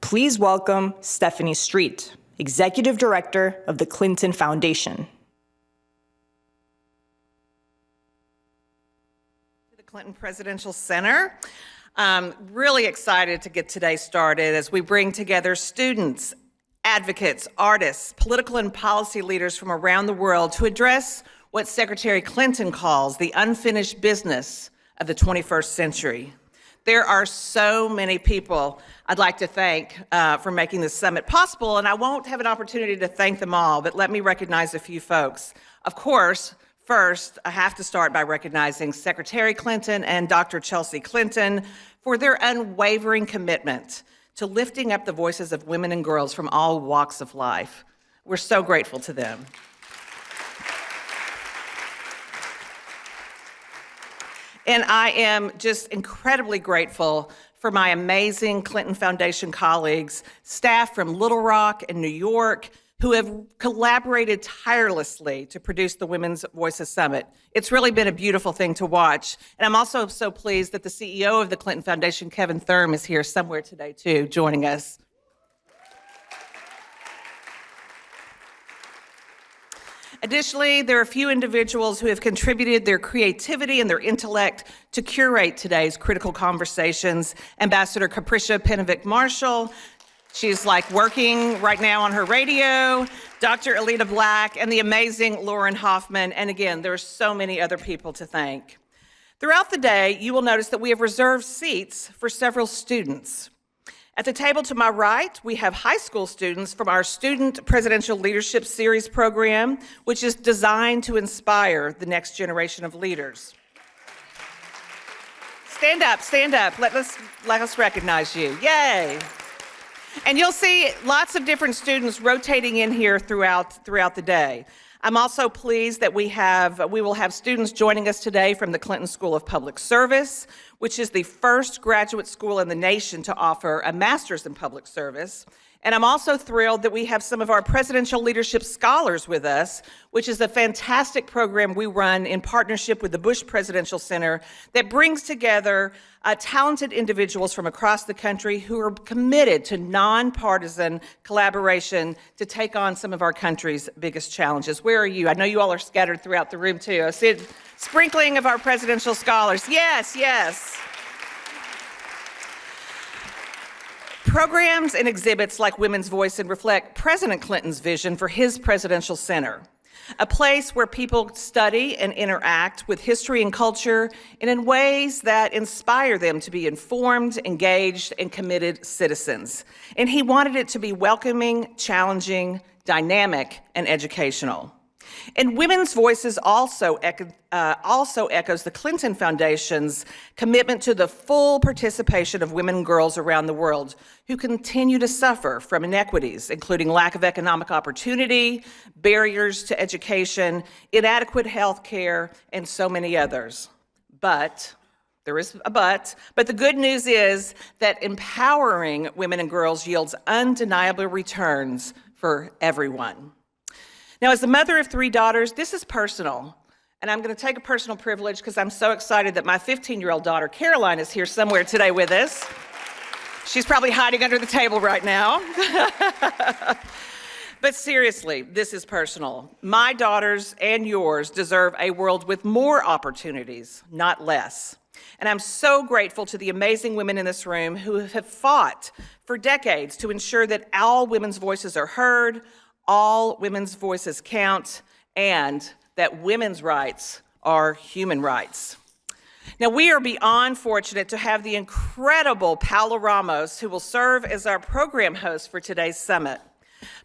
Please welcome Stephanie STREETT, Executive Director of the Clinton Foundation. The Clinton Presidential Center. Really excited to get today started as we bring together students, advocates, artists, political and policy leaders from around the world to address what Secretary Clinton calls the unfinished business of the 21st century. There are so many people I'd like to thank for making this summit possible, and I won't have an opportunity to thank them all, but let me recognize a few folks. Of course, first, I have to start by recognizing Secretary Clinton and Dr. Chelsea Clinton for their unwavering commitment to lifting up the voices of women and girls from all walks of life. We're so grateful to them. And I am just incredibly grateful for my amazing Clinton Foundation colleagues, staff from Little Rock and New York, who have collaborated tirelessly to produce the Women's Voices Summit. It's really been a beautiful thing to watch. And I'm also so pleased that the CEO of the Clinton Foundation, Kevin Thurm, is here somewhere today too, joining us. Additionally, there are a few individuals who have contributed their creativity and their intellect to curate today's critical conversations. Ambassador Capricia Penovic-Marshall, she's like working right now on her radio, Dr. Alita Black, and the amazing Lauren Hoffman. And again, there are so many other people to thank. Throughout the day, you will notice that we have reserved seats for several students. At the table to my right, we have high school students from our Student Presidential Leadership Series program, which is designed to inspire the next generation of leaders. Stand up, let us recognize you, yay. And you'll see lots of different students rotating in here throughout the day. I'm also pleased that we will have students joining us today from the Clinton School of Public Service, which is the first graduate school in the nation to offer a master's in public service. And I'm also thrilled that we have some of our presidential leadership scholars with us, which is a fantastic program we run in partnership with the Bush Presidential Center that brings together talented individuals from across the country who are committed to nonpartisan collaboration to take on some of our country's biggest challenges. Where are you? I know you all are scattered throughout the room too. I see a sprinkling of our presidential scholars. Yes, yes. Programs and exhibits like Women's Voice reflect President Clinton's vision for his presidential center, a place where people study and interact with history and culture and in ways that inspire them to be informed, engaged, and committed citizens. And he wanted it to be welcoming, challenging, dynamic, and educational. And Women's Voices also echoes the Clinton Foundation's commitment to the full participation of women and girls around the world who continue to suffer from inequities, including lack of economic opportunity, barriers to education, inadequate health care, and so many others. But there is a but the good news is that empowering women and girls yields undeniable returns for everyone. Now, as the mother of 3 daughters, this is personal, and I'm going to take a personal privilege because I'm so excited that my 15-year-old daughter, Caroline, is here somewhere today with us. She's probably hiding under the table right now. But seriously, this is personal. My daughters and yours deserve a world with more opportunities, not less. And I'm so grateful to the amazing women in this room who have fought for decades to ensure that all women's voices are heard, all women's voices count, and that women's rights are human rights. Now, we are beyond fortunate to have the incredible PAOLA Ramos, who will serve as our program host for today's summit.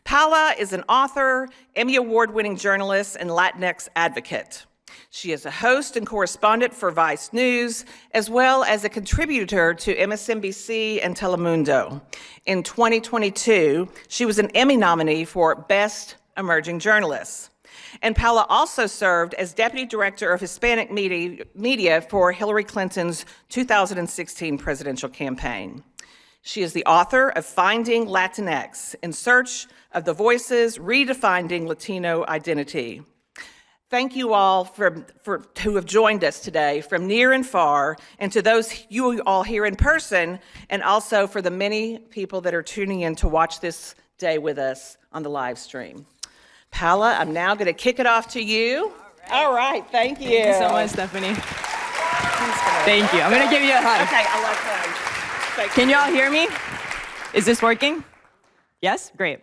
PAOLA is an author, Emmy Award-winning journalist, and Latinx advocate. She is a host and correspondent for Vice News, as well as a contributor to MSNBC and Telemundo. In 2022, she was an Emmy nominee for Best Emerging Journalist. And PAOLA also served as Deputy Director of Hispanic Media for Hillary Clinton's 2016 presidential campaign. She is the author of Finding Latinx, In Search of the Voices Redefining Latino Identity. Thank you all who have joined us today from near and far, and to those you all here in person, and also for the many people that are tuning in to watch this day with us on the live stream. Paola, I'm now going to kick it off to you. All right, thank you. Thank you so much, Stephanie. Thank you. I'm going to give you a hug. Okay, I love hugs. Can you all hear me? Is this working? Yes? Great.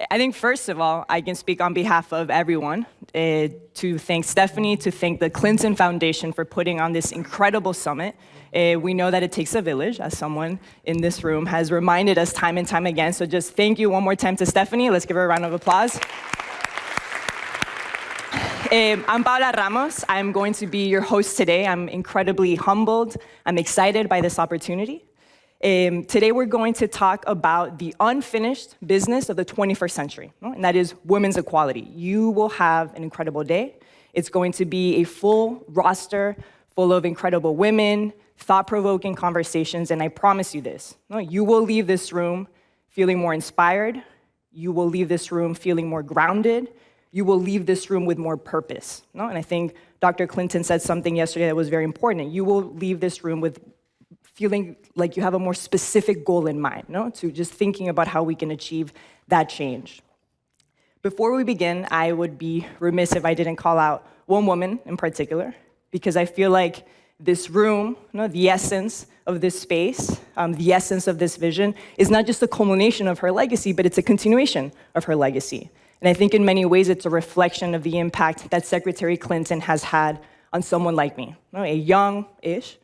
I think first of all, I can speak on behalf of everyone to thank Stephanie, to thank the Clinton Foundation for putting on this incredible summit. We know that it takes a village, as someone in this room has reminded us time and time again. So just thank you one more time to Stephanie. Let's give her a round of applause. I'm Paola Ramos. I'm going to be your host today. I'm incredibly humbled. I'm excited by this opportunity. Today we're going to talk about the unfinished business of the 21st century, and that is women's equality. You will have an incredible day. It's going to be a full roster full of incredible women, thought-provoking conversations, and I promise you this, you will leave this room feeling more inspired. You will leave this room feeling more grounded. You will leave this room with more purpose. And I think Dr. Clinton said something yesterday that was very important. You will leave this room with feeling like you have a more specific goal in mind, to just thinking about how we can achieve that change. Before we begin, I would be remiss if I didn't call out one woman in particular, because I feel like this room, the essence of this space, the essence of this vision, is not just a culmination of her legacy, but it's a continuation of her legacy. And I think in many ways it's a reflection of the impact that Secretary Clinton has had on someone like me, a young-ish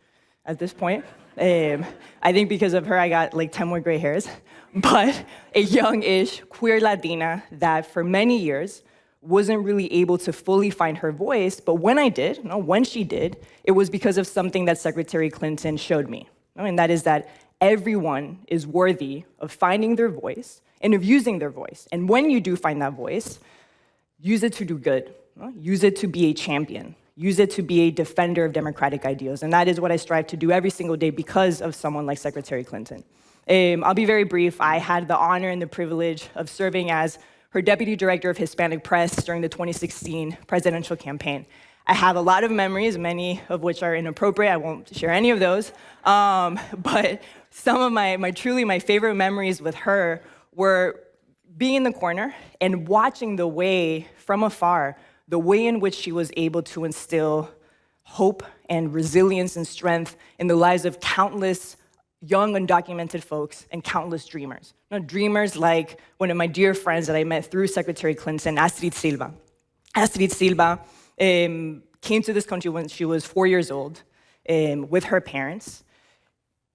at this point. I think because of her, I got like 10 more gray hairs, but a young-ish queer Latina that for many years wasn't really able to fully find her voice, but when I did, when she did, it was because of something that Secretary Clinton showed me, and that is that everyone is worthy of finding their voice and of using their voice. And when you do find that voice, use it to do good, use it to be a champion. Use it to be a defender of democratic ideals. And that is what I strive to do every single day because of someone like Secretary Clinton. I'll be very brief. I had the honor and the privilege of serving as her deputy director of Hispanic press during the 2016 presidential campaign. I have a lot of memories, many of which are inappropriate. I won't share any of those. But some of my favorite memories with her were being in the corner and watching the way from afar, the way in which she was able to instill hope and resilience and strength in the lives of countless young, undocumented folks and countless dreamers. Dreamers like one of my dear friends that I met through Secretary Clinton, Astrid Silva. Astrid Silva came to this country when she was 4 years old with her parents.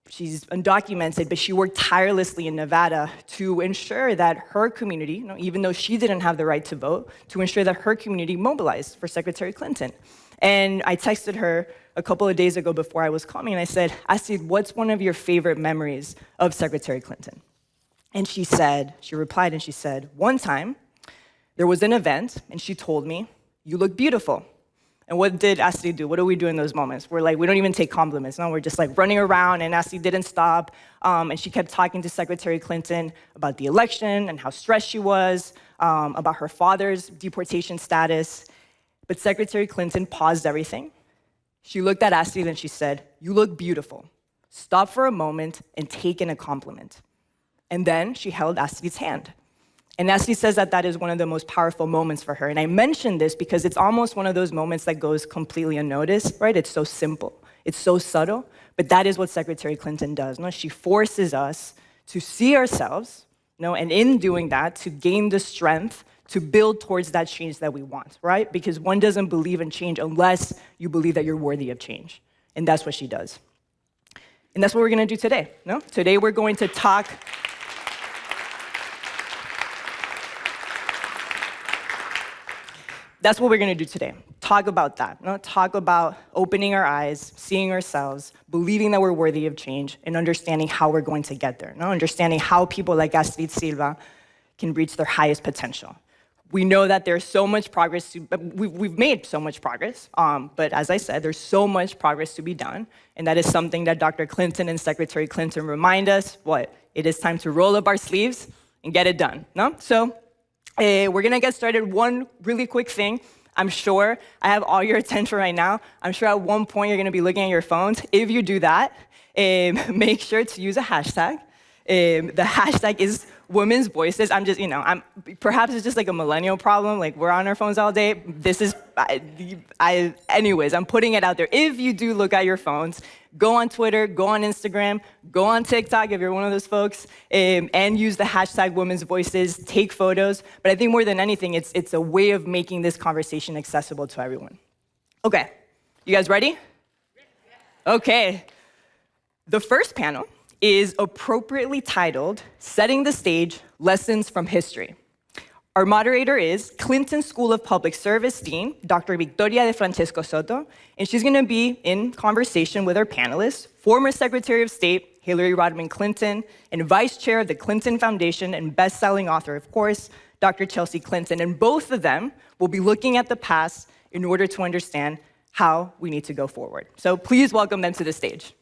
She's undocumented, but she worked tirelessly in Nevada to ensure that her community, even though she didn't have the right to vote, to ensure that her community mobilized for Secretary Clinton. And I texted her a couple of days ago before I was coming, and I said, Astrid, what's one of your favorite memories of Secretary Clinton? And she replied and she said, one time, there was an event, and she told me, you look beautiful. And what did Astrid do? What do we do in those moments? We're like, we don't even take compliments. No, we're just like running around, and Astrid didn't stop. And she kept talking to Secretary Clinton about the election and how stressed she was, about her father's deportation status. But Secretary Clinton paused everything. She looked at Astrid and she said, you look beautiful. Stop for a moment and take in a compliment. And then she held Astrid's hand. And Astrid says that that is one of the most powerful moments for her. And I mention this because it's almost one of those moments that goes completely unnoticed, right? It's so simple, it's so subtle, but that is what Secretary Clinton does. She forces us to see ourselves, and in doing that, to gain the strength to build towards that change that we want, right? Because one doesn't believe in change unless you believe that you're worthy of change. And that's what she does. And that's what we're gonna do today, Today we're going to talk That's what we're going to do today. Talk about that. Talk about opening our eyes, seeing ourselves, believing that we're worthy of change, and understanding how we're going to get there. Understanding how people like Astrid Silva can reach their highest potential. We know that there's so much progress. We've made so much progress, but as I said, there's so much progress to be done, and that is something that Dr. Clinton and Secretary Clinton remind us. It is time to roll up our sleeves and get it done. So. We're gonna get started. One really quick thing. I'm sure I have all your attention right now. I'm sure at one point you're gonna be looking at your phones. If you do that, make sure to use a hashtag. The hashtag is women's voices. I'm just, perhaps it's just like a millennial problem. Like we're on our phones all day. This is, anyways, I'm putting it out there. If you do look at your phones, go on Twitter, go on Instagram, go on TikTok if you're one of those folks, and use the hashtag women's voices, take photos. But I think more than anything, it's a way of making this conversation accessible to everyone. Okay, you guys ready? Okay. The first panel is appropriately titled, Setting the Stage, Lessons from History. Our moderator is Clinton School of Public Service Dean, Dr. Victoria DeFrancesco SOTO, and she's gonna be in conversation with our panelists, former Secretary of State, Hillary Rodham Clinton, and Vice Chair of the Clinton Foundation and best-selling author, of course, Dr. Chelsea Clinton. And both of them will be looking at the past in order to understand how we need to go forward. So please welcome them to the stage.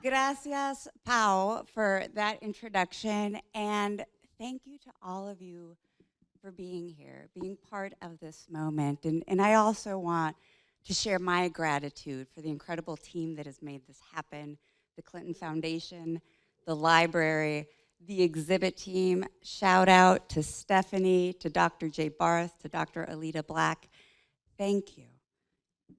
Gracias, Pao, for that introduction, and thank you to all of you for being here, being part of this moment. And I also want to share my gratitude for the incredible team that has made this happen, the Clinton Foundation, the library, the exhibit team. Shout out to Stephanie, to Dr. Jay Barth, to Dr. Alita Black. Thank you.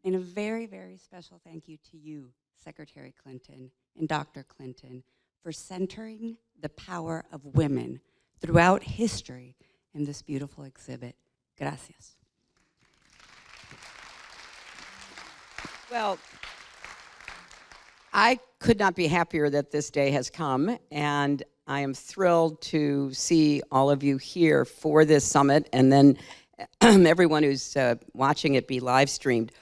And a very, very special thank you to you, Secretary Clinton and Dr. Clinton, for centering the power of women throughout history in this beautiful exhibit. Gracias. Well, I could not be happier that this day has come, and I am thrilled to see all of you here for this summit, and then everyone who's watching it be live streamed.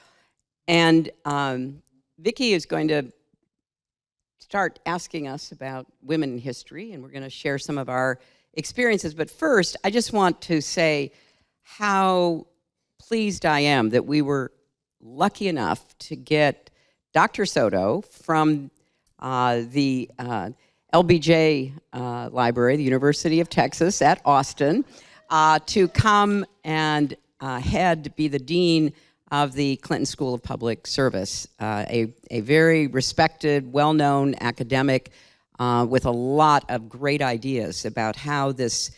And Vicki is going to start asking us about women in history, and we're going to share some of our experiences. But first, I just want to say how pleased I am that we were lucky enough to get Dr. Soto from the LBJ Library, the University of Texas at Austin, to come and be the dean of the Clinton School of Public Service, a very respected, well-known academic with a lot of great ideas about how this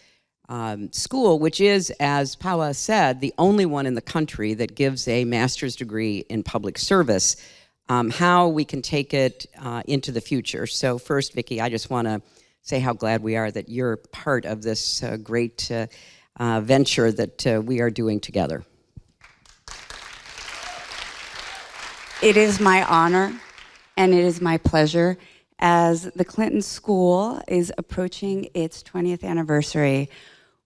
school, which is, as Paola said, the only one in the country that gives a master's degree in public service, how we can take it into the future. So first, Vicki, I just want to say how glad we are that you're part of this great venture that we are doing together. It is my honor and it is my pleasure. As the Clinton School is approaching its 20th anniversary,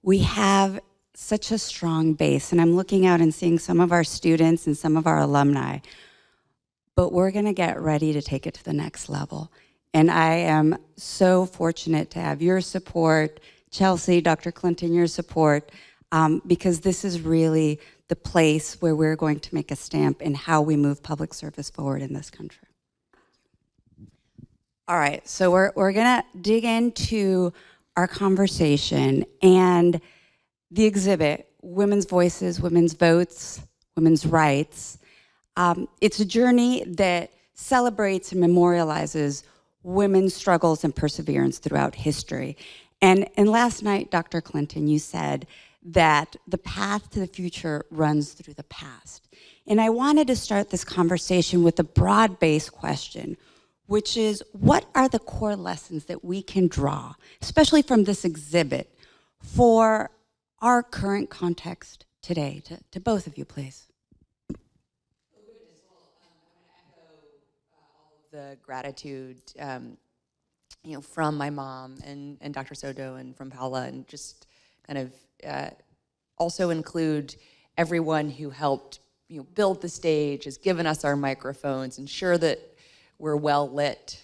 we have such a strong base, and I'm looking out and seeing some of our students and some of our alumni, but we're gonna get ready to take it to the next level. And I am so fortunate to have your support, Chelsea, Dr. Clinton, your support, because this is really the place where we're going to make a stamp in how we move public service forward in this country. All right, so we're gonna dig into our conversation and the exhibit, Women's Voices, Women's Votes, Women's Rights. It's a journey that celebrates and memorializes women's struggles and perseverance throughout history. And last night, Dr. Clinton, you said that the path to the future runs through the past. And I wanted to start this conversation with a broad-based question, which is, what are the core lessons that we can draw, especially from this exhibit, for our current context today? To both of you, please. The gratitude, from my mom and Dr. Soto and from Paola, and just kind of also include everyone who helped built the stage, has given us our microphones, ensure that we're well lit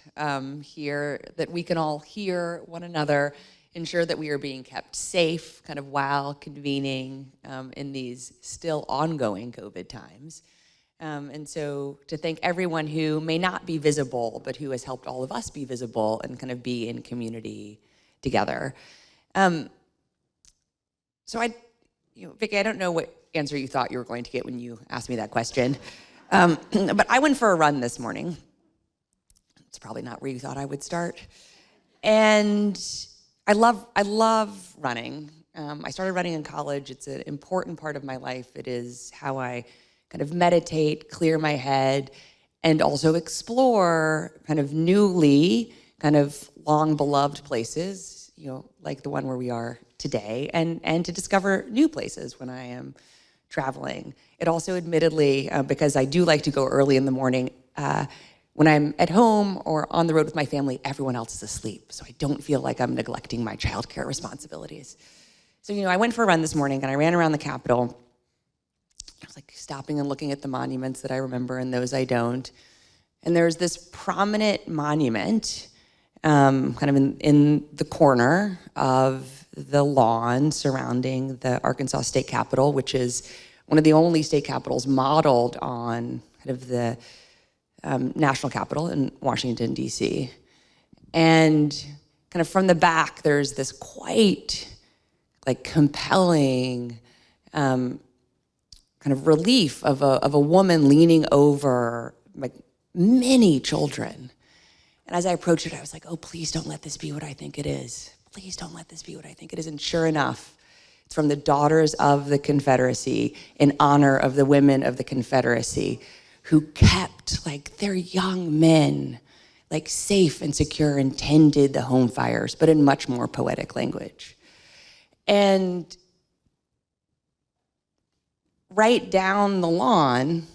here, that we can all hear one another, ensure that we are being kept safe kind of while convening in these still ongoing COVID times. And so to thank everyone who may not be visible, but who has helped all of us be visible and kind of be in community together. So Vicki, I don't know what answer you thought you were going to get when you asked me that question, but I went for a run this morning. It's probably not where you thought I would start. And I love running. I started running in college. It's an important part of my life. It is how I kind of meditate, clear my head, and also explore kind of newly, kind of long beloved places, like the one where we are today, and to discover new places when I am traveling. It also admittedly, because I do like to go early in the morning, when I'm at home or on the road with my family, everyone else is asleep. So I don't feel like I'm neglecting my childcare responsibilities. So, I went for a run this morning and I ran around the Capitol. I was like stopping and looking at the monuments that I remember and those I don't. And there's this prominent monument kind of in the corner of the lawn surrounding the Arkansas State Capitol, which is one of the only state capitals modeled on kind of the national capital in Washington, D.C. And kind of from the back, there's this quite compelling kind of relief of a woman leaning over many children. And as I approached it, I was like, oh, please don't let this be what I think it is. Please don't let this be what I think it is. And sure enough, it's from the Daughters of the Confederacy in honor of the women of the Confederacy who kept their young men safe and secure and tended the home fires, but in much more poetic language. And right down the lawn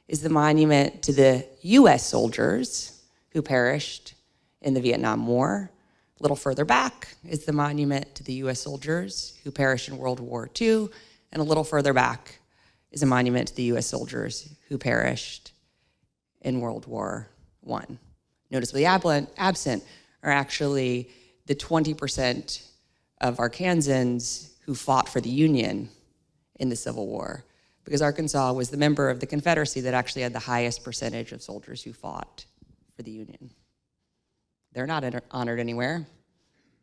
is the monument to the US soldiers who perished in the Vietnam War. A little further back is the monument to the US soldiers who perished in World War II, and a little further back is a monument to the US soldiers who perished in World War I. Noticeably absent are actually the 20% of Arkansans who fought for the Union in the Civil War, because Arkansas was the member of the Confederacy that actually had the highest percentage of soldiers who fought for the Union. They're not honored anywhere.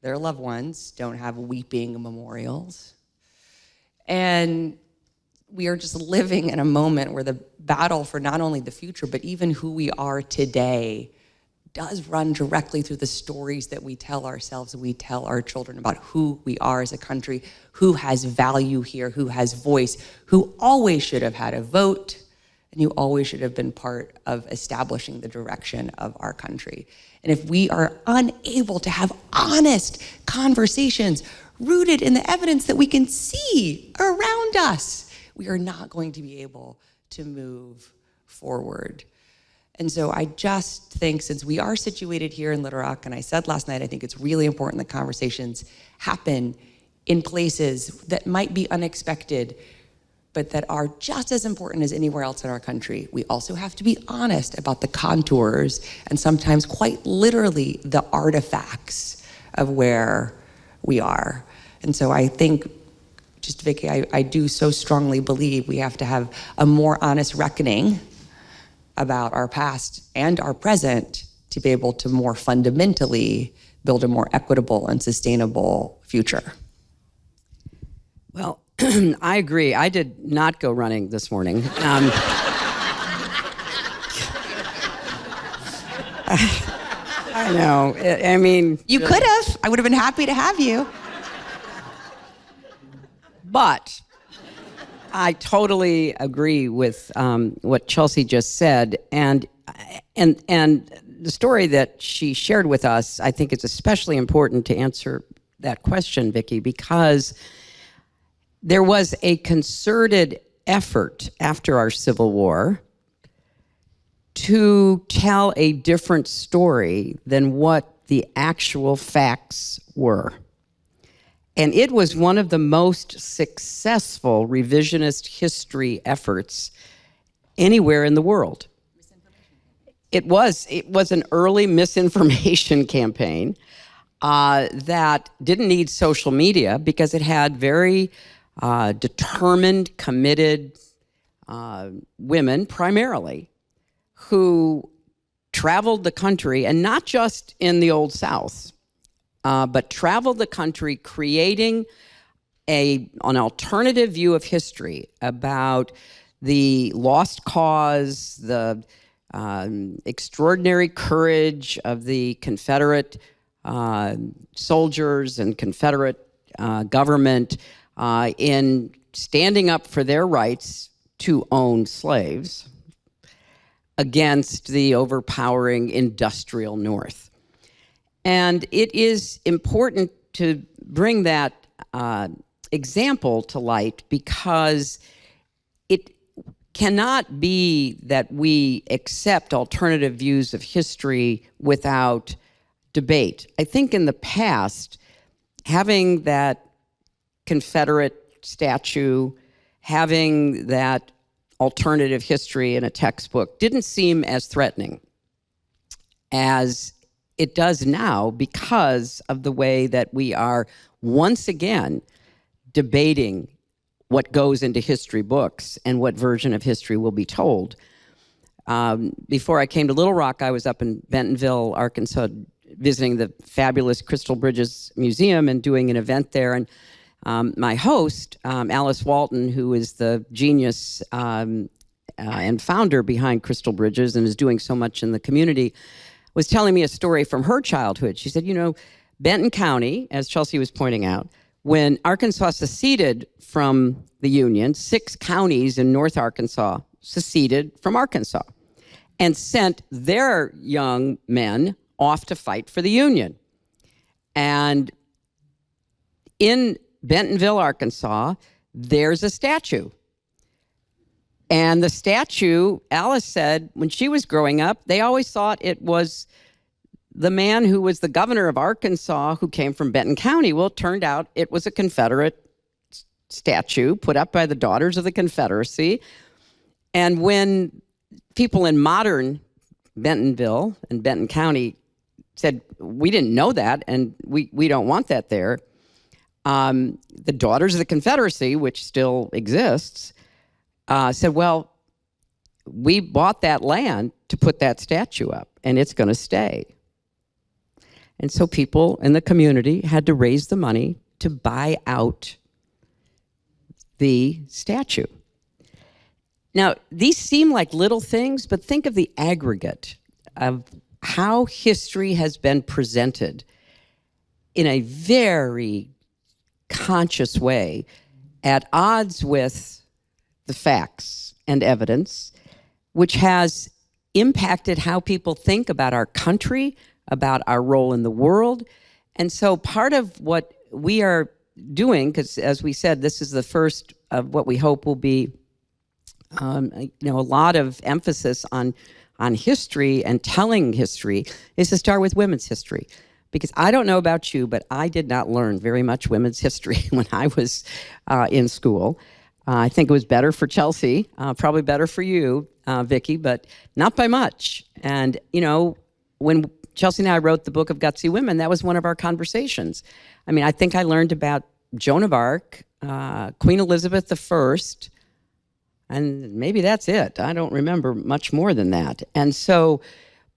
Their loved ones don't have weeping memorials. And we are just living in a moment where the battle for not only the future, but even who we are today does run directly through the stories that we tell ourselves, we tell our children about who we are as a country, who has value here, who has voice, who always should have had a vote, and who always should have been part of establishing the direction of our country. And if we are unable to have honest conversations rooted in the evidence that we can see around us, we are not going to be able to move forward. And so I just think, since we are situated here in Little Rock, and I said last night, I think it's really important that conversations happen in places that might be unexpected, but that are just as important as anywhere else in our country. We also have to be honest about the contours and sometimes quite literally the artifacts of where we are. And so I think, just Vicki, I do so strongly believe we have to have a more honest reckoning about our past and our present to be able to more fundamentally build a more equitable and sustainable future. Well, I agree. I did not go running this morning. I know. I mean, You could have. I would have been happy to have you. but I totally agree with what Chelsea just said, and the story that she shared with us, I think it's especially important to answer that question, Vicki, because there was a concerted effort after our Civil War to tell a different story than what the actual facts were. And it was one of the most successful revisionist history efforts anywhere in the world. It was an early misinformation campaign that didn't need social media because it had very determined, committed women primarily who traveled the country, and not just in the Old South, but traveled the country creating an alternative view of history about the lost cause, the extraordinary courage of the Confederate soldiers and Confederate government in standing up for their rights to own slaves against the overpowering industrial North. And it is important to bring that example to light because it cannot be that we accept alternative views of history without debate. I think in the past, having that Confederate statue, having that alternative history in a textbook didn't seem as threatening as it does now because of the way that we are once again debating what goes into history books and what version of history will be told. Before I came to Little Rock, I was up in Bentonville, Arkansas, visiting the fabulous Crystal Bridges Museum and doing an event there. And my host, Alice Walton, who is the genius and founder behind Crystal Bridges and is doing so much in the community, was telling me a story from her childhood. She said, you know, Benton County, as Chelsea was pointing out, when Arkansas seceded from the Union, 6 counties in North Arkansas seceded from Arkansas and sent their young men off to fight for the Union. And in Bentonville, Arkansas, there's a statue. And the statue, Alice said, when she was growing up, they always thought it was the man who was the governor of Arkansas who came from Benton County. Well, it turned out it was a Confederate statue put up by the Daughters of the Confederacy. And when people in modern Bentonville and Benton County said, we didn't know that and we don't want that there, the Daughters of the Confederacy, which still exists, said, well, we bought that land to put that statue up and it's going to stay. And so people in the community had to raise the money to buy out the statue. Now, these seem like little things, but think of the aggregate of how history has been presented in a very conscious way at odds with the facts and evidence, which has impacted how people think about our country, about our role in the world. And so part of what we are doing, because as we said, this is the first of what we hope will be a lot of emphasis on history and telling history, is to start with women's history. Because I don't know about you, but I did not learn very much women's history when I was in school. I think it was better for Chelsea, probably better for you, Vicki, but not by much. And, you know, when Chelsea and I wrote the book of Gutsy Women, that was one of our conversations. I mean, I think I learned about Joan of Arc, Queen Elizabeth I, and maybe that's it. I don't remember much more than that. And so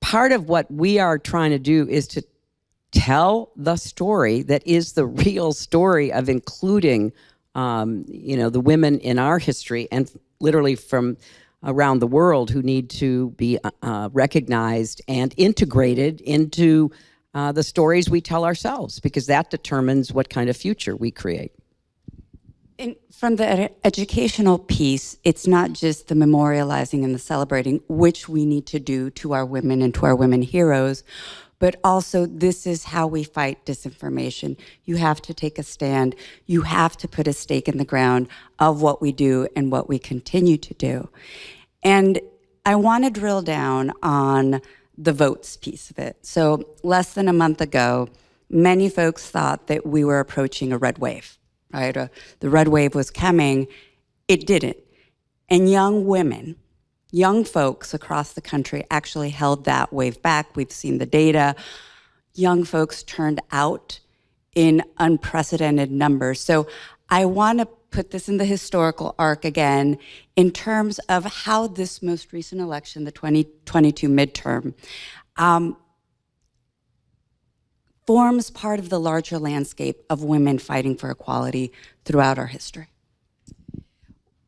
part of what we are trying to do is to tell the story that is the real story of including, the women in our history and literally from around the world who need to be recognized and integrated into the stories we tell ourselves, because that determines what kind of future we create. And from the educational piece, it's not just the memorializing and the celebrating, which we need to do to our women and to our women heroes, but also this is how we fight disinformation. You have to take a stand. You have to put a stake in the ground of what we do and what we continue to do. And I want to drill down on the votes piece of it. So less than a month ago, many folks thought that we were approaching a red wave, right? The red wave was coming. It didn't. And young women young folks across the country actually held that wave back. We've seen the data. Young folks turned out in unprecedented numbers. So I want to put this in the historical arc again in terms of how this most recent election, the 2022 midterm, forms part of the larger landscape of women fighting for equality throughout our history.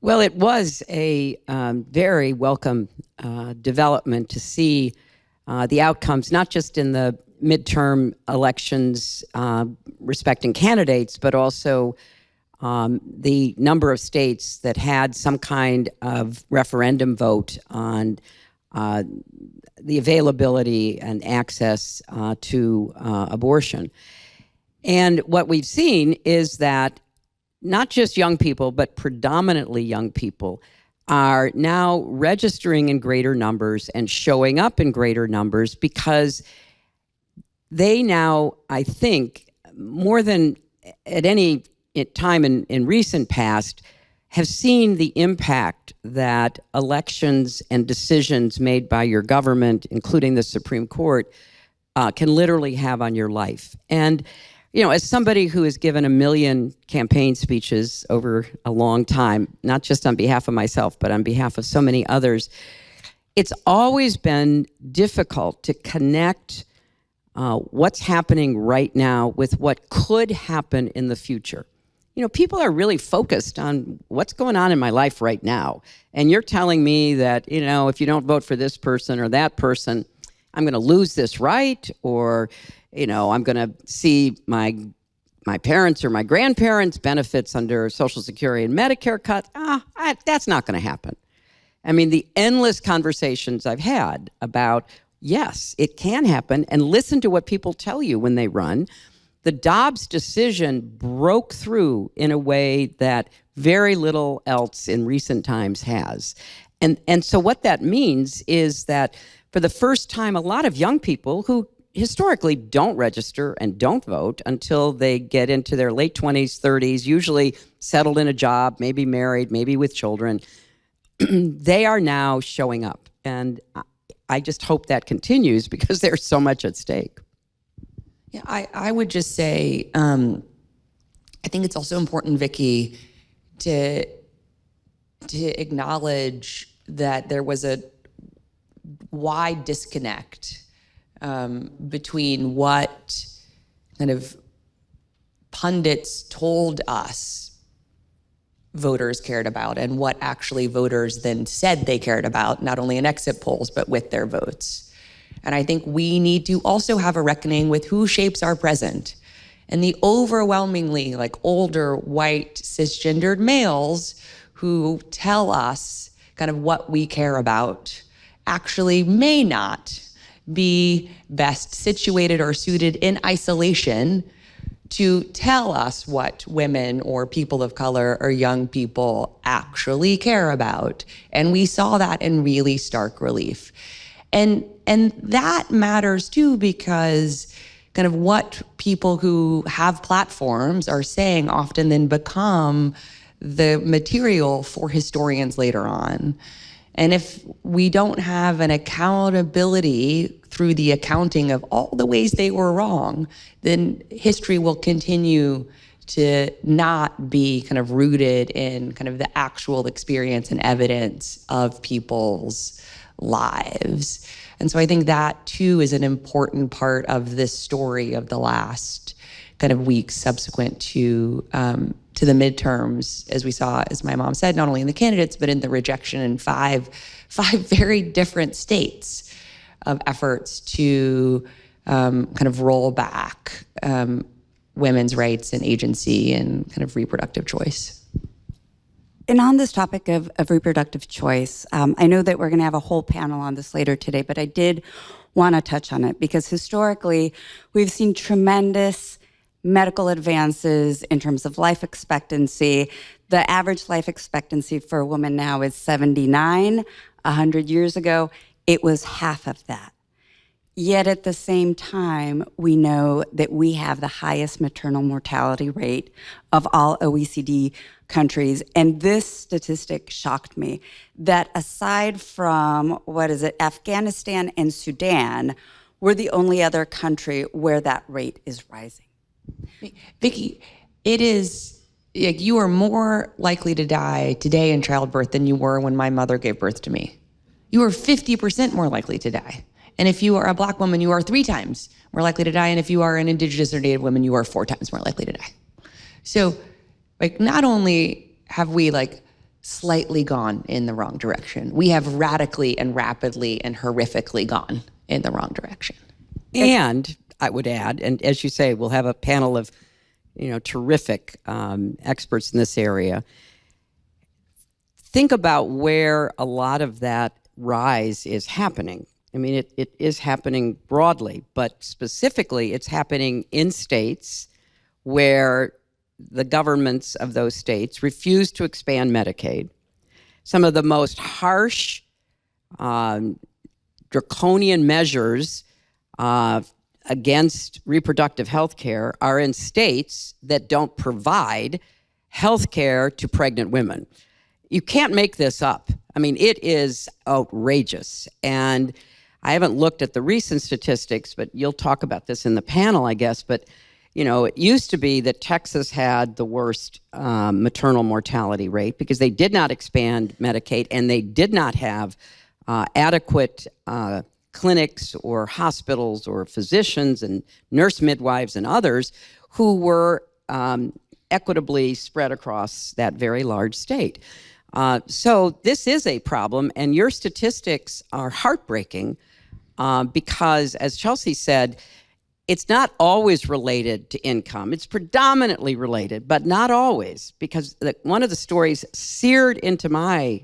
Well, it was a very welcome development to see the outcomes, not just in the midterm elections respecting candidates, but also the number of states that had some kind of referendum vote on the availability and access to abortion. And what we've seen is that not just young people, but predominantly young people are now registering in greater numbers and showing up in greater numbers because they now, I think, more than at any time in recent past, have seen the impact that elections and decisions made by your government, including the Supreme Court, can literally have on your life. And, you know, as somebody who has given 1 million campaign speeches over a long time, not just on behalf of myself, but on behalf of so many others, it's always been difficult to connect what's happening right now with what could happen in the future. You know, people are really focused on what's going on in my life right now. And you're telling me that, you know, if you don't vote for this person or that person, I'm going to lose this right, or, you know, I'm going to see my parents or my grandparents' benefits under Social Security and Medicare cuts. That's not going to happen. I mean, the endless conversations I've had about, yes, it can happen, and listen to what people tell you when they run. The Dobbs decision broke through in a way that very little else in recent times has. And so what that means is that for the first time, a lot of young people who historically don't register and don't vote until they get into their late 20s, 30s, usually settled in a job, maybe married, maybe with children, they are now showing up. And I just hope that continues because there's so much at stake. Yeah, I would just say, I think it's also important, Vicki, to acknowledge that there was a wide disconnect between what kind of pundits told us voters cared about and what actually voters then said they cared about, not only in exit polls, but with their votes. And I think we need to also have a reckoning with who shapes our present. And the overwhelmingly older, white, cisgendered males who tell us kind of what we care about actually may not be best situated or suited in isolation to tell us what women or people of color or young people actually care about. And we saw that in really stark relief. And that matters too, because kind of what people who have platforms are saying often then become the material for historians later on. And if we don't have an accountability through the accounting of all the ways they were wrong, then history will continue to not be kind of rooted in kind of the actual experience and evidence of people's lives. And so I think that too is an important part of this story of the last kind of weeks subsequent to the midterms, as we saw, as my mom said, not only in the candidates, but in the rejection in five very different states of efforts to kind of roll back women's rights and agency and kind of reproductive choice. And on this topic of reproductive choice, I know that we're going to have a whole panel on this later today, but I did want to touch on it because historically we've seen tremendous medical advances in terms of life expectancy. The average life expectancy for a woman now is 79. 100 years ago, it was half of that. Yet at the same time, we know that we have the highest maternal mortality rate of all OECD countries. And this statistic shocked me, that aside from, Afghanistan and Sudan, we're the only other country where that rate is rising. Vicki, it is, like, you are more likely to die today in childbirth than you were when my mother gave birth to me. You are 50% more likely to die. And if you are a Black woman, you are 3 times more likely to die. And if you are an Indigenous or Native woman, you are 4 times more likely to die. So, like, not only have we, like, slightly gone in the wrong direction, we have radically and rapidly and horrifically gone in the wrong direction. And I would add, and as you say, we'll have a panel of, terrific experts in this area. Think about where a lot of that rise is happening. I mean, it is happening broadly, but specifically it's happening in states where the governments of those states refuse to expand Medicaid. Some of the most harsh, draconian measures against reproductive health care are in states that don't provide health care to pregnant women. You can't make this up. I mean, it is outrageous. And I haven't looked at the recent statistics, but you'll talk about this in the panel, I guess. But, it used to be that Texas had the worst maternal mortality rate because they did not expand Medicaid and they did not have adequate clinics or hospitals or physicians and nurse midwives and others who were equitably spread across that very large state. So this is a problem, and your statistics are heartbreaking because, as Chelsea said, it's not always related to income. It's predominantly related, but not always, because one of the stories seared into my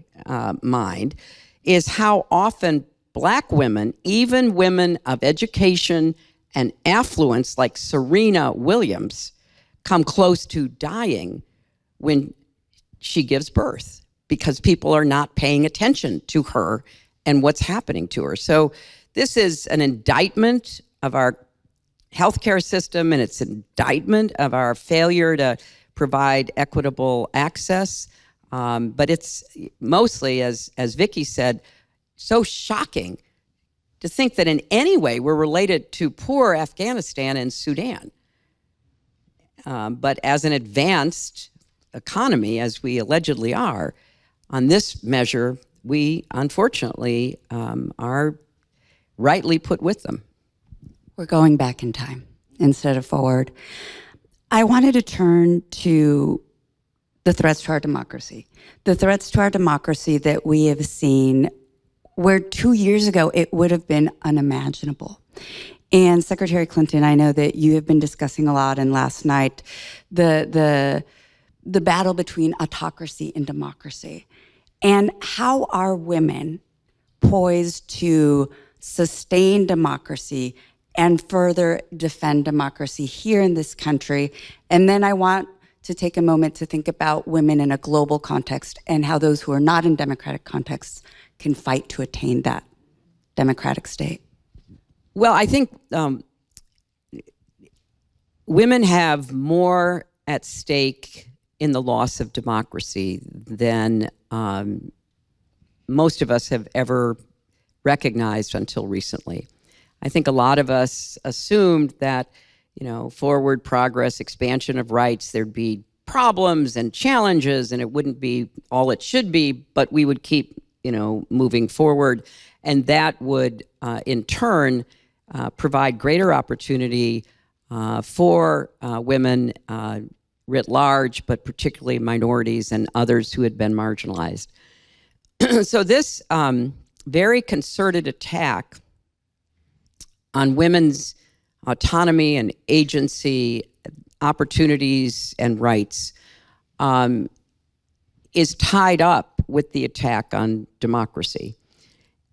mind is how often Black women, even women of education and affluence like Serena Williams, come close to dying when she gives birth because people are not paying attention to her and what's happening to her. So this is an indictment of our healthcare system, and it's an indictment of our failure to provide equitable access. But it's mostly, as Vicki said, so shocking to think that in any way we're related to poor Afghanistan and Sudan. But as an advanced economy, as we allegedly are, on this measure, we unfortunately are rightly put with them. We're going back in time instead of forward. I wanted to turn to the threats to our democracy. The threats to our democracy that we have seen where 2 years ago it would have been unimaginable. And Secretary Clinton, I know that you have been discussing a lot, and last night, the battle between autocracy and democracy. And how are women poised to sustain democracy and further defend democracy here in this country? And then I want to take a moment to think about women in a global context and how those who are not in democratic contexts can fight to attain that democratic state. Well, I think women have more at stake in the loss of democracy than most of us have ever recognized until recently. I think a lot of us assumed that, forward progress, expansion of rights, there'd be problems and challenges, and it wouldn't be all it should be, but we would keep, moving forward. And that would, in turn, provide greater opportunity for women writ large, but particularly minorities and others who had been marginalized. So this very concerted attack on women's autonomy and agency, opportunities and rights is tied up with the attack on democracy.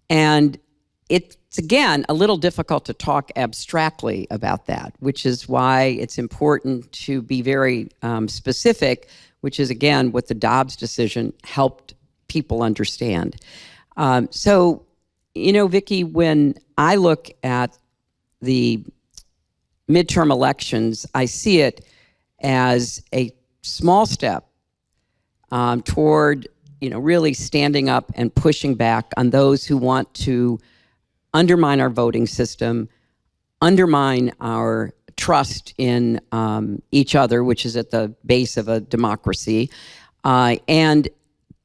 And it's, again, a little difficult to talk abstractly about that, which is why it's important to be very specific, which is, again, what the Dobbs decision helped people understand. So, Vicki, when I look at the midterm elections, I see it as a small step toward, really standing up and pushing back on those who want to undermine our voting system, undermine our trust in each other, which is at the base of a democracy. And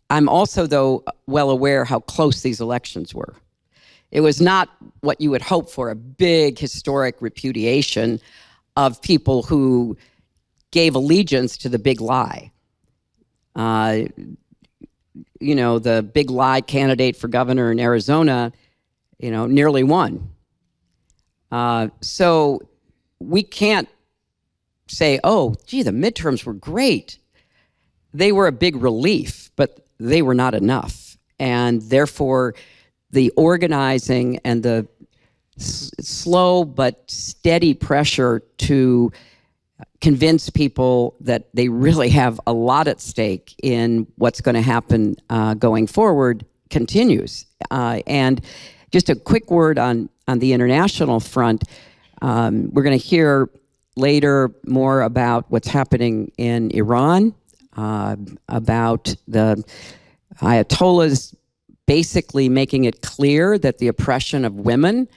I'm also, though, well aware how close these elections were. It was not what you would hope for, a big historic repudiation of people who gave allegiance to the big lie. The big lie candidate for governor in Arizona, nearly won. So we can't say, oh, gee, the midterms were great. They were a big relief, but they were not enough. And therefore, the organizing and the slow but steady pressure to convince people that they really have a lot at stake in what's going to happen going forward continues. And just a quick word on the international front. We're going to hear later more about what's happening in Iran, about the Ayatollahs basically making it clear that the oppression of women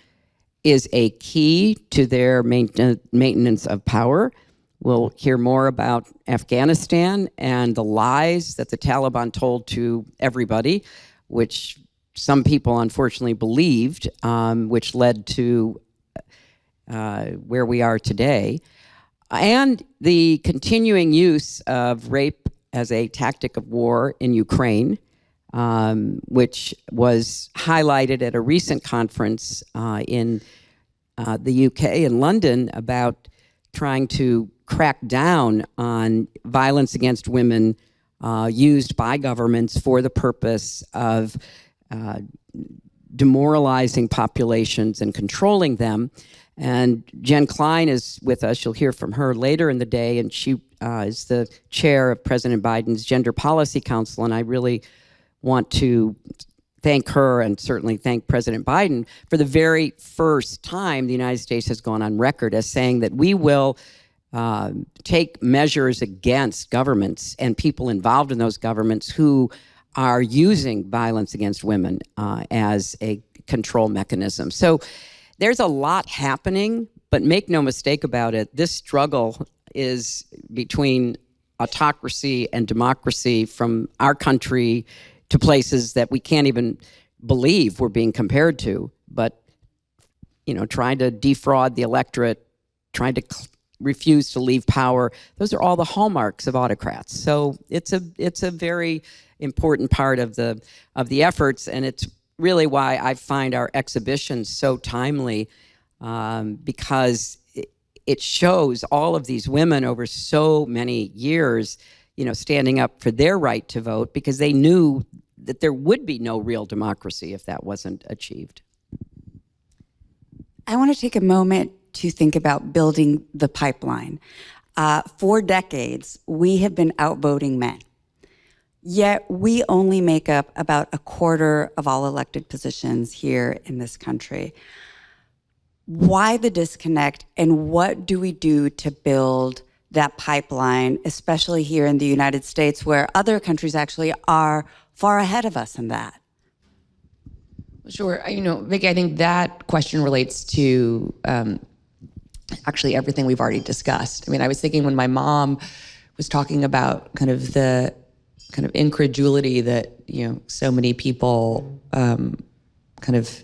is a key to their maintenance of power. We'll hear more about Afghanistan and the lies that the Taliban told to everybody, which some people unfortunately believed, which led to where we are today. And the continuing use of rape as a tactic of war in Ukraine, which was highlighted at a recent conference in the UK in London about trying to crack down on violence against women used by governments for the purpose of demoralizing populations and controlling them. And Jen Klein is with us. You'll hear from her later in the day, and she is the chair of President Biden's Gender Policy Council, and I really want to thank her and certainly thank President Biden. For the very first time, the United States has gone on record as saying that we will take measures against governments and people involved in those governments who are using violence against women as a control mechanism. So there's a lot happening, but make no mistake about it, this struggle is between autocracy and democracy from our country to places that we can't even believe we're being compared to, but trying to defraud the electorate, trying to refuse to leave power, those are all the hallmarks of autocrats. So it's a very important part of the efforts, and it's really why I find our exhibition so timely, because it shows all of these women over so many years, standing up for their right to vote, because they knew that there would be no real democracy if that wasn't achieved. I want to take a moment to think about building the pipeline. For decades, we have been outvoting men. Yet we only make up about a quarter of all elected positions here in this country. Why the disconnect, and what do we do to build that pipeline, especially here in the United States, where other countries actually are far ahead of us in that? Sure. Vicki, I think that question relates to actually everything we've already discussed. I was thinking when my mom was talking about kind of the incredulity that, so many people kind of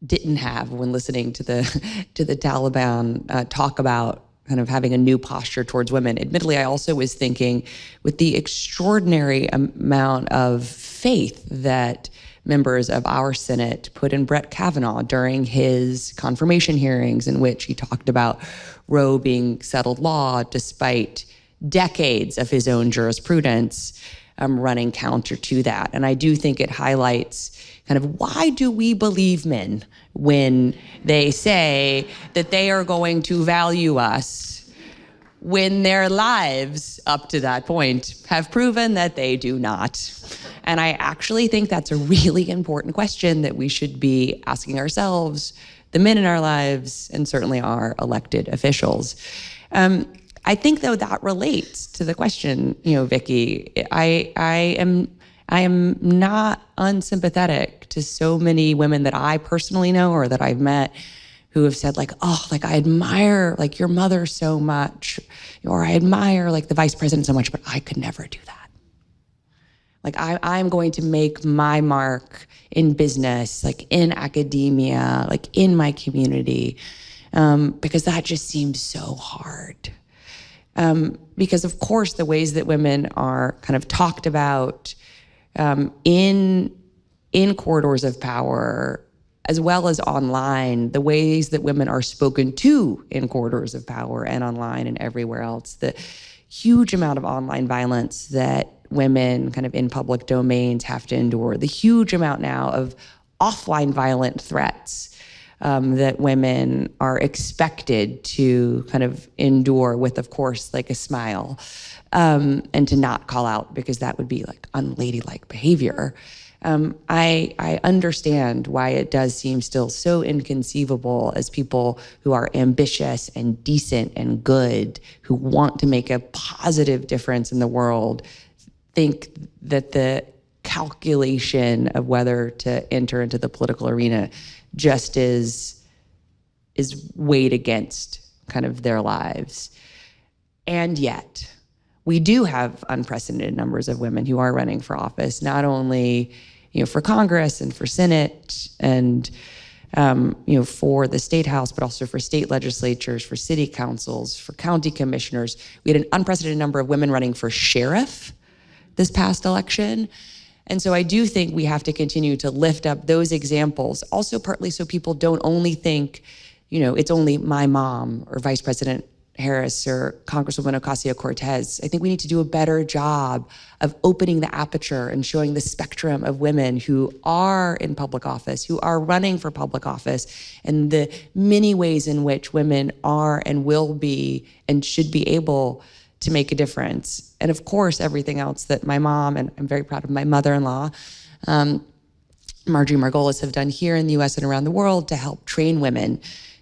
didn't have when listening to the Taliban talk about kind of having a new posture towards women. Admittedly, I also was thinking with the extraordinary amount of faith that members of our Senate put in Brett Kavanaugh during his confirmation hearings, in which he talked about Roe being settled law despite decades of his own jurisprudence running counter to that. And I do think it highlights kind of why do we believe men when they say that they are going to value us when their lives up to that point have proven that they do not. And I actually think that's a really important question that we should be asking ourselves, the men in our lives, and certainly our elected officials. I think, though, that relates to the question, Vicki. I am not unsympathetic to so many women that I personally know or that I've met who have said, like, oh, like, I admire, like, your mother so much, or I admire, like, the vice president so much, but I could never do that. Like, I'm going to make my mark in business, like, in academia, like, in my community, because that just seems so hard. Because, of course, the ways that women are kind of talked about in corridors of power, as well as online, the ways that women are spoken to in corridors of power and online and everywhere else, the huge amount of online violence that women kind of in public domains have to endure, the huge amount now of offline violent threats that women are expected to kind of endure with, of course, like a smile, and to not call out because that would be like unladylike behavior. I understand why it does seem still so inconceivable as people who are ambitious and decent and good, who want to make a positive difference in the world, think that the calculation of whether to enter into the political arena just is weighed against kind of their lives. And yet, we do have unprecedented numbers of women who are running for office, not only for Congress and for Senate and for the state house, but also for state legislatures, for city councils, for county commissioners. We had an unprecedented number of women running for sheriff this past election. And so I do think we have to continue to lift up those examples, also partly so people don't only think, it's only my mom or Vice President Harris or Congresswoman Ocasio-Cortez. I think we need to do a better job of opening the aperture and showing the spectrum of women who are in public office, who are running for public office, and the many ways in which women are and will be and should be able to make a difference. And of course, everything else that my mom, and I'm very proud of my mother-in-law, Marjorie Margolis, have done here in the US and around the world to help train women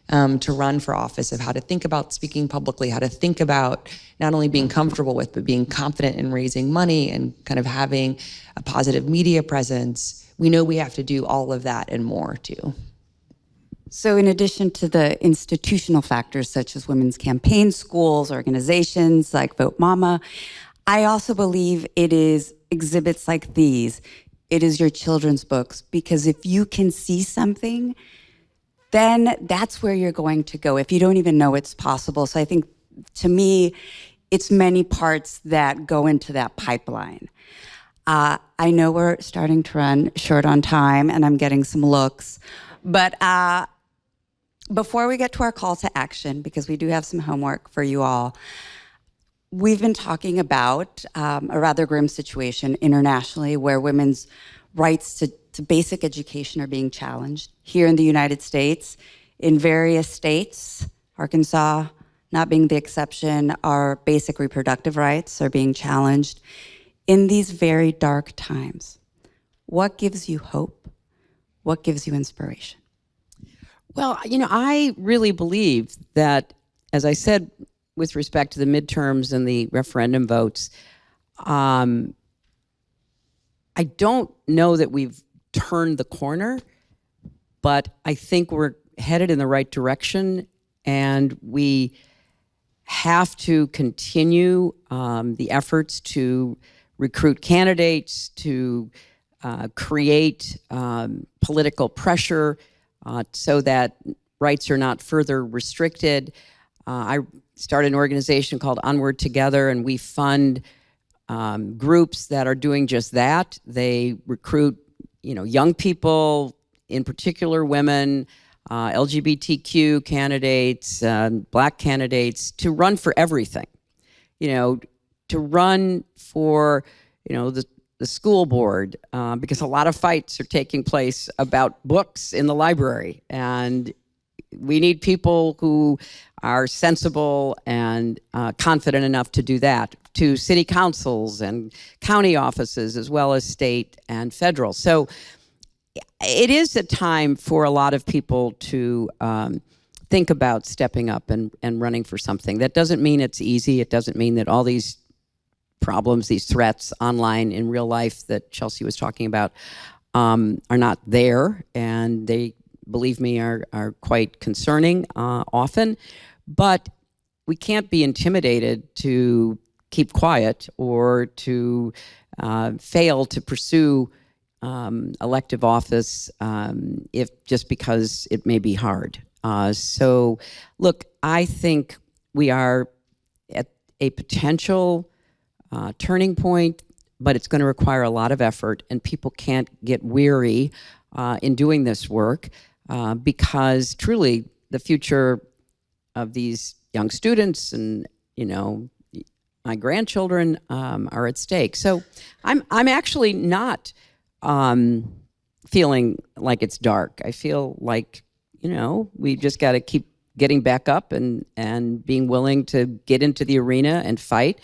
to run for office, of how to think about speaking publicly, how to think about not only being comfortable with, but being confident in raising money and kind of having a positive media presence. We know we have to do all of that and more too. So in addition to the institutional factors such as women's campaign schools, organizations like Vote Mama, I also believe it is exhibits like these. It is your children's books, because if you can see something, then that's where you're going to go if you don't even know it's possible. So I think, to me, it's many parts that go into that pipeline. I know we're starting to run short on time and I'm getting some looks, but before we get to our call to action, because we do have some homework for you all, we've been talking about a rather grim situation internationally where women's rights to basic education are being challenged. Here in the United States, in various states, Arkansas not being the exception, our basic reproductive rights are being challenged. In these very dark times, what gives you hope? What gives you inspiration? Well, I really believe that, as I said, with respect to the midterms and the referendum votes, I don't know that we've turned the corner, but I think we're headed in the right direction, and we have to continue the efforts to recruit candidates, to create political pressure so that rights are not further restricted. I started an organization called Onward Together, and we fund groups that are doing just that. They recruit, young people, in particular women, LGBTQ candidates, Black candidates, to run for everything. To run for, the school board, because a lot of fights are taking place about books in the library, and we need people who are sensible and confident enough to do that, to city councils and county offices, as well as state and federal. So it is a time for a lot of people to think about stepping up and running for something. That doesn't mean it's easy. It doesn't mean that all these problems, these threats online in real life that Chelsea was talking about are not there, and they, believe me, are quite concerning often. But we can't be intimidated to keep quiet or to fail to pursue elective office if just because it may be hard. So look, I think we are at a potential turning point, but it's going to require a lot of effort, and people can't get weary in doing this work because truly the future of these young students and, you know, my grandchildren are at stake. So I'm actually not feeling like it's dark. I feel like, you know, we just got to keep getting back up and being willing to get into the arena and fight.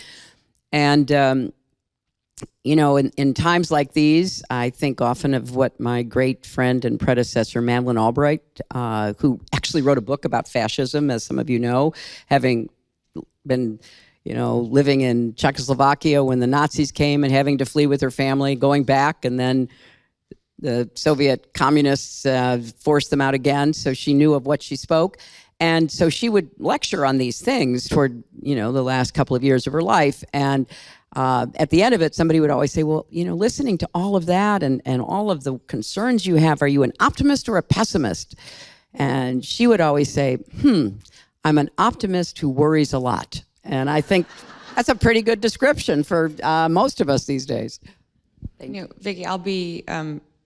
And, you know, in times like these, I think often of what my great friend and predecessor, Madeleine Albright, who actually wrote a book about fascism, as some of you know, having been, you know, living in Czechoslovakia when the Nazis came and having to flee with her family, going back, and then the Soviet communists forced them out again. So she knew of what she spoke. And so she would lecture on these things toward, you know, the last couple of years of her life. And at the end of it, somebody would always say, well, you know, listening to all of that and all of the concerns you have, are you an optimist or a pessimist? And she would always say, I'm an optimist who worries a lot. And I think that's a pretty good description for most of us these days. You know, Vicki, I'll be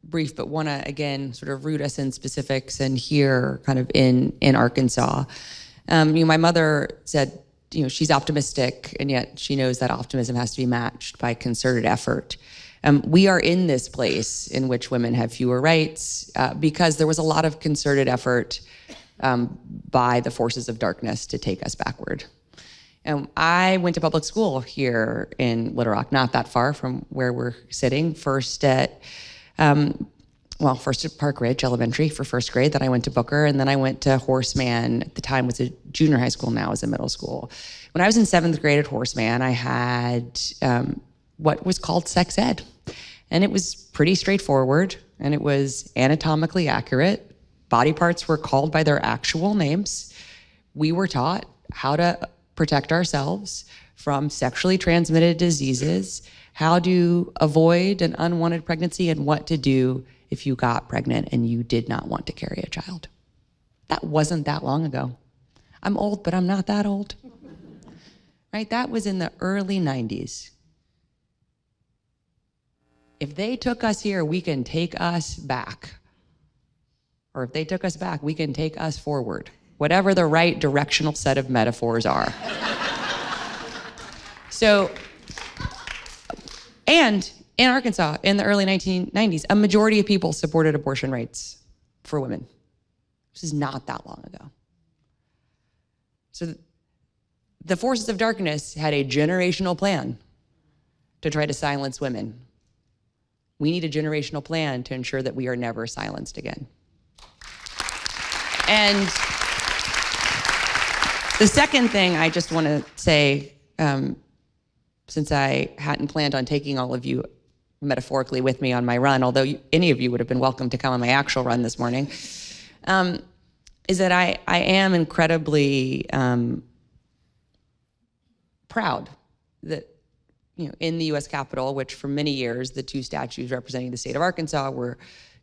brief, but want to, again, sort of root us in specifics and here kind of in Arkansas. You know, my mother said, you know, she's optimistic, and yet she knows that optimism has to be matched by concerted effort. We are in this place in which women have fewer rights because there was a lot of concerted effort by the forces of darkness to take us backward. I went to public school here in Little Rock, not that far from where we're sitting, first at Park Ridge Elementary for first grade, then I went to Booker, and then I went to Horseman, at the time was a junior high school, now is a middle school. When I was in 7th grade at Horseman, I had what was called sex ed. And it was pretty straightforward, and it was anatomically accurate. Body parts were called by their actual names. We were taught how to protect ourselves from sexually transmitted diseases, how to avoid an unwanted pregnancy, and what to do if you got pregnant and you did not want to carry a child. That wasn't that long ago. I'm old, but I'm not that old. Right? That was in the early 90s. If they took us here, we can take us back. Or if they took us back, we can take us forward. Whatever the right directional set of metaphors are. So, and in Arkansas, in the early 1990s, a majority of people supported abortion rights for women. This is not that long ago. So the forces of darkness had a generational plan to try to silence women. We need a generational plan to ensure that we are never silenced again. And the second thing I just want to say, since I hadn't planned on taking all of you metaphorically with me on my run, although any of you would have been welcome to come on my actual run this morning, is that I am incredibly proud that, you know, in the U.S. Capitol, which for many years the two statues representing the state of Arkansas were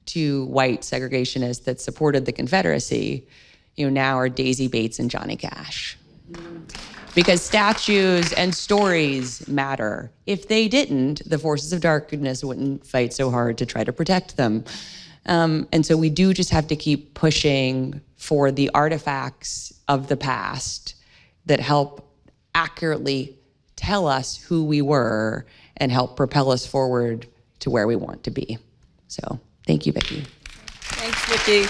two white segregationists that supported the Confederacy, you know, now are Daisy Bates and Johnny Cash. Because statues and stories matter. If they didn't, the forces of darkness wouldn't fight so hard to try to protect them. And so we do just have to keep pushing for the artifacts of the past that help accurately tell us who we were and help propel us forward to where we want to be. So thank you, Vicki. Thanks, Vicki.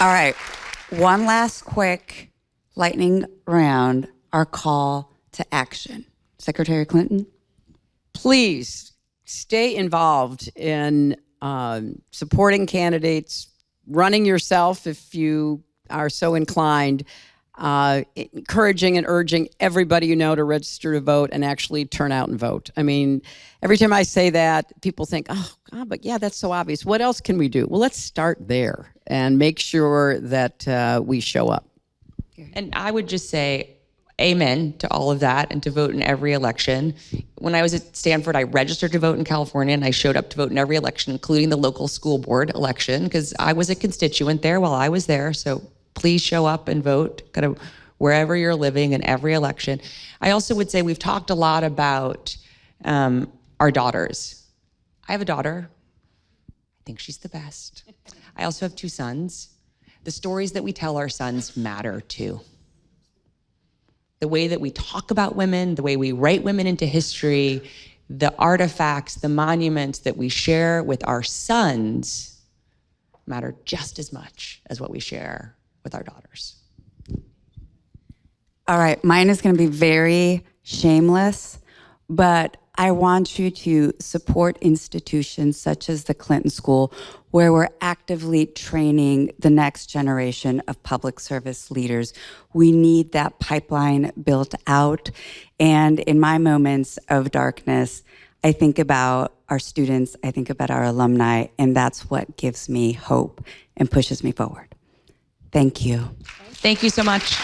All right, one last quick lightning round, our call to action. Secretary Clinton? Please stay involved in supporting candidates, running yourself if you are so inclined, encouraging and urging everybody you know to register to vote and actually turn out and vote. I mean, every time I say that, people think, oh, God, but yeah, that's so obvious. What else can we do? Well, let's start there and make sure that we show up. And I would just say amen to all of that and to vote in every election. When I was at Stanford, I registered to vote in California, and I showed up to vote in every election, including the local school board election, because I was a constituent there while I was there. So please show up and vote kind of wherever you're living in every election. I also would say we've talked a lot about our daughters. I have a daughter. I think she's the best. I also have 2 sons. The stories that we tell our sons matter too. The way that we talk about women, the way we write women into history, the artifacts, the monuments that we share with our sons matter just as much as what we share with our daughters. All right, mine is going to be very shameless, but I want you to support institutions such as the Clinton School, where we're actively training the next generation of public service leaders. We need that pipeline built out. And in my moments of darkness, I think about our students, I think about our alumni, and that's what gives me hope and pushes me forward. Thank you. Thank you so much.